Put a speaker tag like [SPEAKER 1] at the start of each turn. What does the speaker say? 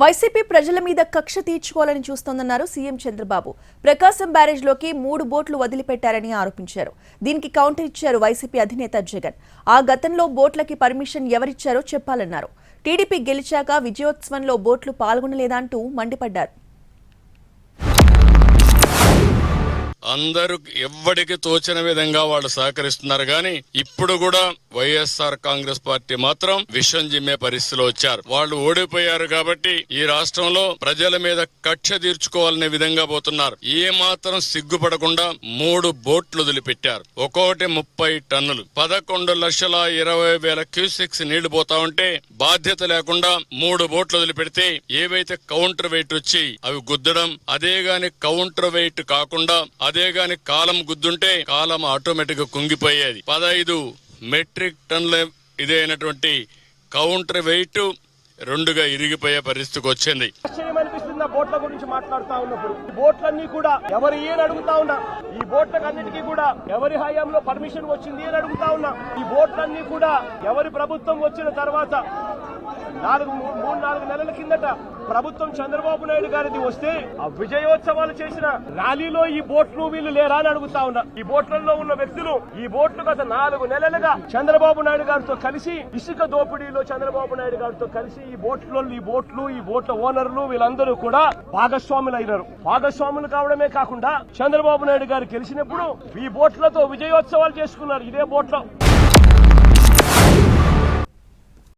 [SPEAKER 1] YCP ప్రజల మీద కక్ష తీర్చుకోవాలని చూస్తోందన్నారు సీఎం చంద్రబాబు. ప్రకాశం బ్యారేజ్లోకి 3 బోట్లు వదిలిపెట్టారని ఆరోపించారు. దీనికి కౌంటర్ ఇచ్చారు వైసీపీ అధినేత జగన్. ఆ గతంలో బోట్లకి పర్మిషన్ ఎవరిచ్చారో చెప్పాలన్నారు. టీడీపీ గెలిచాక విజయోత్సవంలో బోట్లు పాల్గొనలేదంటూ మండిపడ్డారు.
[SPEAKER 2] అందరూ ఎవ్వడికి తోచిన విధంగా వాళ్ళు సహకరిస్తున్నారు గాని ఇప్పుడు కూడా వైఎస్ఆర్ కాంగ్రెస్ పార్టీ మాత్రం విషం జిమ్మే పరిస్థితిలో వచ్చారు. వాళ్ళు ఓడిపోయారు కాబట్టి ఈ రాష్ట్రంలో ప్రజల మీద కక్ష తీర్చుకోవాలనే విధంగా పోతున్నారు. ఏ మాత్రం సిగ్గుపడకుండా 3 బోట్లు వదిలిపెట్టారు. ఒక్కొక్కటి 30 టన్నులు 11,20,000 క్యూసెక్స్ నీళ్లు పోతా ఉంటే బాధ్యత లేకుండా 3 బోట్లు వదిలిపెడితే ఏవైతే కౌంటర్ వెయిట్ వచ్చి అవి గుద్దడం, అదే గాని కౌంటర్ వెయిట్ కాకుండా అదే గాని కాలం గుద్దుంటే కాలం ఆటోమేటిక్ గా కుంగిపోయేది. 15 మెట్రిక్ టన్నుల ఇదైనటువంటి కౌంటర్ వెయిట్ 2గా ఇరిగిపోయే పరిస్థితికి వచ్చింది.
[SPEAKER 3] బోట్ల గురించి మాట్లాడుతా ఉన్నప్పుడు ఈ బోట్లన్నీ కూడా ఎవరు ఏని అడుగుతా ఉన్నా, ఈ బోట్లకు అన్నిటికీ కూడా ఎవరి హయాంలో పర్మిషన్ వచ్చింది అని అడుగుతా ఉన్నా. ఈ బోట్లన్నీ కూడా ఎవరి ప్రభుత్వం వచ్చిన తర్వాత 3-4 నెలల కిందట ప్రభుత్వం చంద్రబాబు నాయుడు గారిది వస్తే ఆ విజయోత్సవాలు చేసిన ర్యాలీలో ఈ బోట్లు వీళ్ళు లేరా అని అడుగుతా ఉన్నా. ఈ బోట్లలో ఉన్న వ్యక్తులు ఈ బోట్లు గత 4 నెలలుగా చంద్రబాబు నాయుడు గారితో కలిసి ఇసుక దోపిడీలో చంద్రబాబు నాయుడు గారితో కలిసి ఈ బోట్ల ఓనర్లు వీళ్ళందరూ కూడా భాగస్వాములు అయినారు. భాగస్వాములు కావడమే కాకుండా చంద్రబాబు నాయుడు గారు గెలిచినప్పుడు ఈ బోట్లతో విజయోత్సవాలు చేసుకున్నారు. ఇదే బోట్లో